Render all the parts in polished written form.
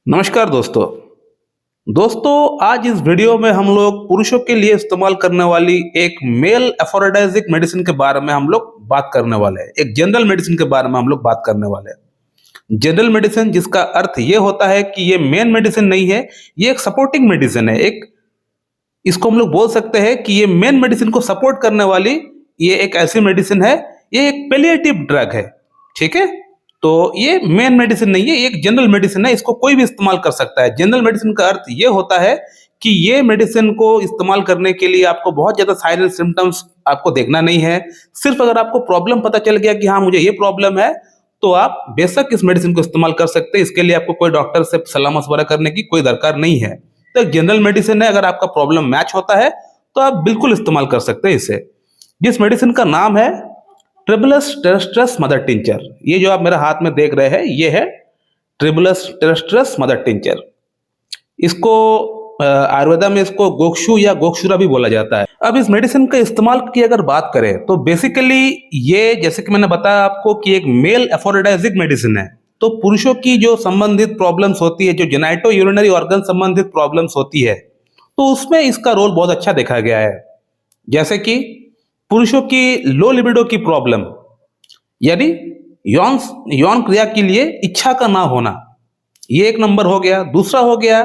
नमस्कार दोस्तों आज इस वीडियो में हम लोग पुरुषों के लिए इस्तेमाल करने वाली एक मेल एफोरोडाइजिक मेडिसिन के बारे में हम लोग बात करने वाले हैं। एक जनरल मेडिसिन के बारे में हम लोग बात करने वाले हैं। जनरल मेडिसिन जिसका अर्थ ये होता है कि ये मेन मेडिसिन नहीं है, ये एक सपोर्टिंग मेडिसिन है। इसको हम लोग बोल सकते हैं कि ये मेन मेडिसिन को सपोर्ट करने वाली ये एक ऐसी मेडिसिन है, ये एक पैलिएटिव ड्रग है। ठीक है, तो ये मेन मेडिसिन नहीं है, ये एक जनरल मेडिसिन है, इसको कोई भी इस्तेमाल कर सकता है। जनरल मेडिसिन का अर्थ ये होता है कि ये मेडिसिन को इस्तेमाल करने के लिए आपको बहुत ज्यादा साइड सिम्टम्स आपको देखना नहीं है। सिर्फ अगर आपको प्रॉब्लम पता चल गया कि हाँ मुझे ये प्रॉब्लम है, तो आप बेशक इस मेडिसिन को इस्तेमाल कर सकते हैं। इसके लिए आपको कोई डॉक्टर से सलाह मशवरा करने की कोई दरकार नहीं है। तो एक जनरल मेडिसिन है, अगर आपका प्रॉब्लम मैच होता है तो आप बिल्कुल इस्तेमाल कर सकते हैं इसे। जिस मेडिसिन का नाम है ट्रिबुलस टेरेस्ट्रस मदर टिंचर। ये जो आप मेरे हाथ में देख रहे हैं ये है ट्रिबुलस टेरेस्ट्रस मदर टिंचर। इसको आयुर्वेदा में इसको गोक्षु या गोक्षुरा भी बोला जाता है। अब इस मेडिसिन का इस्तेमाल की अगर बात करें तो बेसिकली ये, जैसे कि मैंने बताया आपको, कि एक मेल एफोरोडाइजिक मेडिसिन है। तो पुरुषों की जो संबंधित प्रॉब्लम्स होती है, जो जेनाइटो यूरिनरी ऑर्गन संबंधित प्रॉब्लम्स होती है, तो उसमें इसका रोल बहुत अच्छा देखा गया है। जैसे कि पुरुषों की लो लिबिडो की प्रॉब्लम, यानी यौन क्रिया के लिए इच्छा का ना होना, ये एक नंबर हो गया। दूसरा हो गया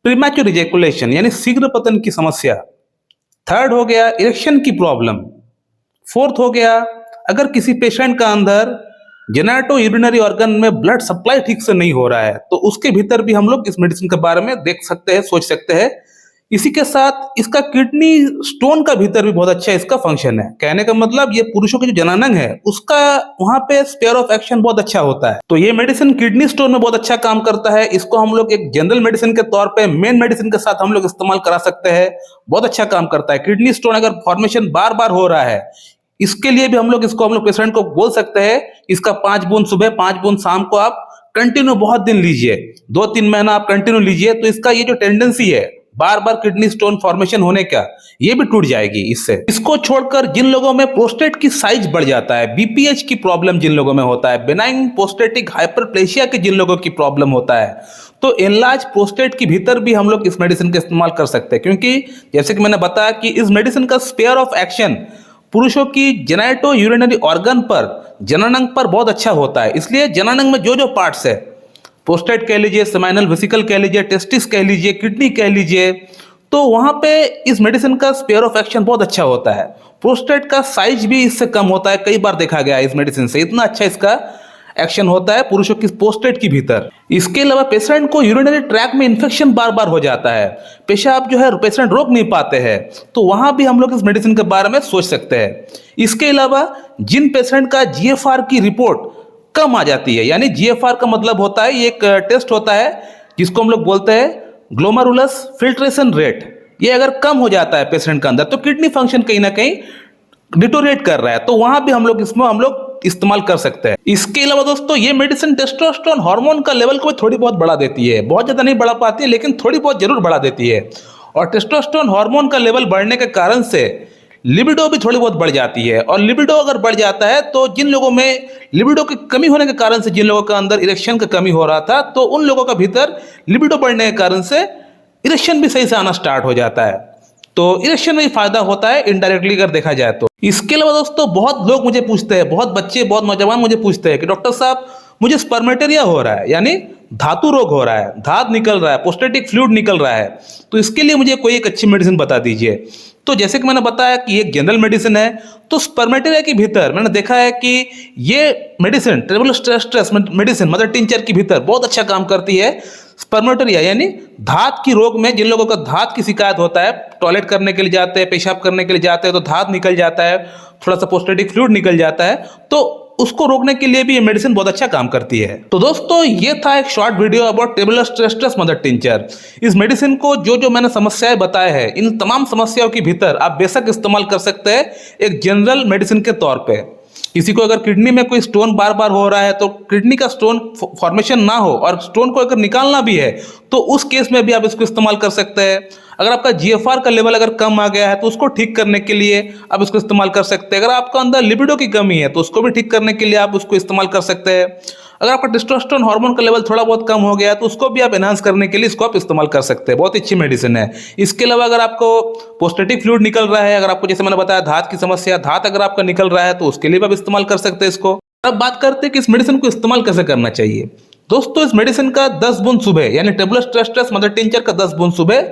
प्रीमैच्योर इजैकुलेशन यानी शीघ्र पतन की समस्या। थर्ड हो गया इरेक्शन की प्रॉब्लम। फोर्थ हो गया अगर किसी पेशेंट का अंदर जेनाइटो यूरिनरी ऑर्गन में ब्लड सप्लाई ठीक से नहीं हो रहा है, तो उसके भीतर भी हम लोग इस मेडिसिन के बारे में देख सकते हैं, सोच सकते हैं। इसी के साथ इसका किडनी स्टोन का भीतर भी बहुत अच्छा इसका फंक्शन है। कहने का मतलब ये पुरुषों के जो जनानंग है उसका वहां पे स्पेयर ऑफ एक्शन बहुत अच्छा होता है। तो ये मेडिसिन किडनी स्टोन में बहुत अच्छा काम करता है। इसको हम लोग एक जनरल मेडिसिन के तौर पे मेन मेडिसिन के साथ हम लोग इस्तेमाल करा सकते हैं। बहुत अच्छा काम करता है। किडनी स्टोन अगर फॉर्मेशन बार बार हो रहा है, इसके लिए भी हम लोग पेशेंट को बोल सकते हैं इसका 5 बूंद सुबह 5 बूंद शाम को आप कंटिन्यू बहुत दिन लीजिए, 2-3 महीना आप कंटिन्यू लीजिए, तो इसका ये जो टेंडेंसी है बार बार किडनी स्टोन फॉर्मेशन होने का, ये भी टूट जाएगी इससे। इसको छोड़कर जिन लोगों में प्रोस्टेट की साइज बढ़ जाता है, बीपीएच की प्रॉब्लम जिन लोगों में होता है, बेनाइन प्रोस्टेटिक हाइपरप्लेशिया के जिन लोगों की प्रॉब्लम होता है, तो एनलार्ज प्रोस्टेट के भीतर भी हम लोग इस मेडिसिन का इस्तेमाल कर सकते हैं। क्योंकि जैसे कि मैंने बताया कि इस मेडिसिन का स्पेयर ऑफ एक्शन पुरुषों की जेनाइटो यूरिनरी ऑर्गन पर, जननांग पर बहुत अच्छा होता है। इसलिए जननांग में जो जो पार्ट्स है, प्रोस्टेट कह लीजिए, सेमाइनल वेसिकल कह लीजिए, टेस्टिस कह लीजिए, किडनी कह लीजिए, तो वहां पे इस मेडिसिन का स्पेयर ऑफ एक्शन बहुत अच्छा होता है। प्रोस्टेट का साइज भी इससे कम होता है, कई बार देखा गया है इस मेडिसिन से। इतना अच्छा इसका एक्शन होता है पुरुषों की प्रोस्टेट के भीतर। इसके अलावा पेशेंट को यूरिनरी ट्रैक में इन्फेक्शन बार बार हो जाता है, पेशाब जो है पेशेंट रोक नहीं पाते हैं, तो वहां भी हम लोग इस मेडिसिन के बारे में सोच सकते हैं। इसके अलावा जिन पेशेंट का जीएफआर की रिपोर्ट कम आ जाती है, यानी जीएफआर का मतलब होता है, ये एक टेस्ट होता है जिसको हम लोग बोलते हैं ग्लोमेरुलस फिल्ट्रेशन रेट। ये अगर कम हो जाता है पेशेंट के अंदर, तो किडनी फंक्शन कहीं ना कहीं डिटोरेट कर रहा है, तो वहां भी हम लोग इस्तेमाल कर सकते हैं। इसके अलावा दोस्तों ये मेडिसिन टेस्टोस्टेरोन हार्मोन का लेवल को भी थोड़ी बहुत बढ़ा देती है। बहुत ज्यादा नहीं बढ़ा पाती है, लेकिन थोड़ी बहुत जरूर बढ़ा देती है। और टेस्टोस्टेरोन हार्मोन का लेवल बढ़ने के कारण से लिबिडो भी थोड़ी बहुत बढ़ जाती है। और लिबिडो अगर बढ़ जाता है तो जिन लोगों में लिबिडो की कमी होने के कारण से, जिन लोगों का अंदर इरेक्शन की कमी हो रहा था, तो उन लोगों का भीतर लिबिडो बढ़ने के कारण से इरेक्शन भी सही से आना स्टार्ट हो जाता है। तो इरेक्शन में फायदा होता है इनडायरेक्टली अगर देखा जाए तो। इसके अलावा दोस्तों बहुत लोग मुझे पूछते हैं, बहुत बच्चे, बहुत नौजवान मुझे पूछते हैं कि डॉक्टर साहब मुझे स्पर्मेटेरिया हो रहा है, यानी धातु रोग हो रहा है, धात निकल रहा है, प्रोस्टेटिक फ्लूइड निकल रहा है, तो इसके लिए मुझे कोई एक अच्छी मेडिसिन बता दीजिए। तो जैसे कि मैंने बताया कि एक जनरल मेडिसिन है, तो स्पर्मेटेरिया के भीतर मैंने देखा है कि ये medicine tribulus terrestris medicine mother tincture के भीतर बहुत अच्छा काम करती है। स्पर्मेटेरिया यानी धात की रोग में, जिन लोगों का धात की शिकायत होता है, टॉयलेट करने के लिए जाते हैं, पेशाब करने के लिए जाते हैं, तो धात निकल जाता है, थोड़ा सा प्रोस्टेटिक फ्लूइड निकल जाता है, तो उसको रोकने के लिए भी ये मेडिसिन बहुत अच्छा काम करती है। तो दोस्तों ये था एक short video about tribulus terrestris mother tincture. इस मेडिसिन को जो जो मैंने समस्याएं बताए हैं, इन तमाम समस्याओं के भीतर आप बेशक इस्तेमाल कर सकते हैं एक जनरल मेडिसिन के तौर पे। किसी को अगर किडनी में कोई स्टोन बार बार हो रहा है, तो किडनी का स्टोन फॉर्मेशन ना हो और स्टोन को अगर निकालना भी है, तो उस केस में भी आप इसको इस्तेमाल कर सकते हैं। अगर आपका जीएफआर का लेवल अगर कम आ गया है, तो उसको ठीक करने के लिए आप इसको इस्तेमाल कर सकते हैं। अगर आपका अंदर लिबिडो की कमी है, तो उसको भी ठीक करने के लिए आप उसको इस्तेमाल कर सकते हैं। अगर आपका टेस्टोस्टेरोन हार्मोन का लेवल थोड़ा बहुत कम हो गया तो उसको भी आप एनहांस करने के लिए इसको आप इस्तेमाल कर सकते हैं। बहुत अच्छी मेडिसिन है। इसके अलावा अगर आपको प्रोस्टेटिक फ्लूइड निकल रहा है, अगर आपको जैसे मैंने बताया धात की समस्या, धात अगर आपका निकल रहा है तो उसके लिए भी आप इस्तेमाल कर सकते हैं इसको। अब बात करते हैं कि इस मेडिसिन को इस्तेमाल कैसे करना चाहिए। दोस्तों इस मेडिसिन का 10 बूंद सुबह यानी टेबुलस ट्रस्टस मदर टिंचर का 10 बूंद सुबह,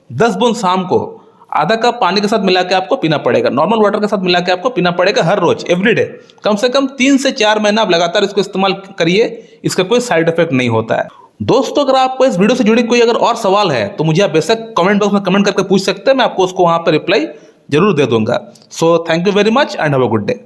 10 बूंद शाम को आधा कप पानी के साथ मिला के आपको पीना पड़ेगा। नॉर्मल वाटर के साथ मिला के आपको पीना पड़ेगा हर रोज, एवरीडे। कम से कम 3 से 4 महीना आप लगातार इसको इस्तेमाल करिए, इसका कोई साइड इफेक्ट नहीं होता है। दोस्तों अगर आपको इस वीडियो से जुड़ी कोई अगर और सवाल है तो मुझे आप बेशक कमेंट बॉक्स में कमेंट करके पूछ सकते हैं, मैं आपको उसको वहां पर रिप्लाई जरूर दे दूंगा। So thank you very much and have a good day.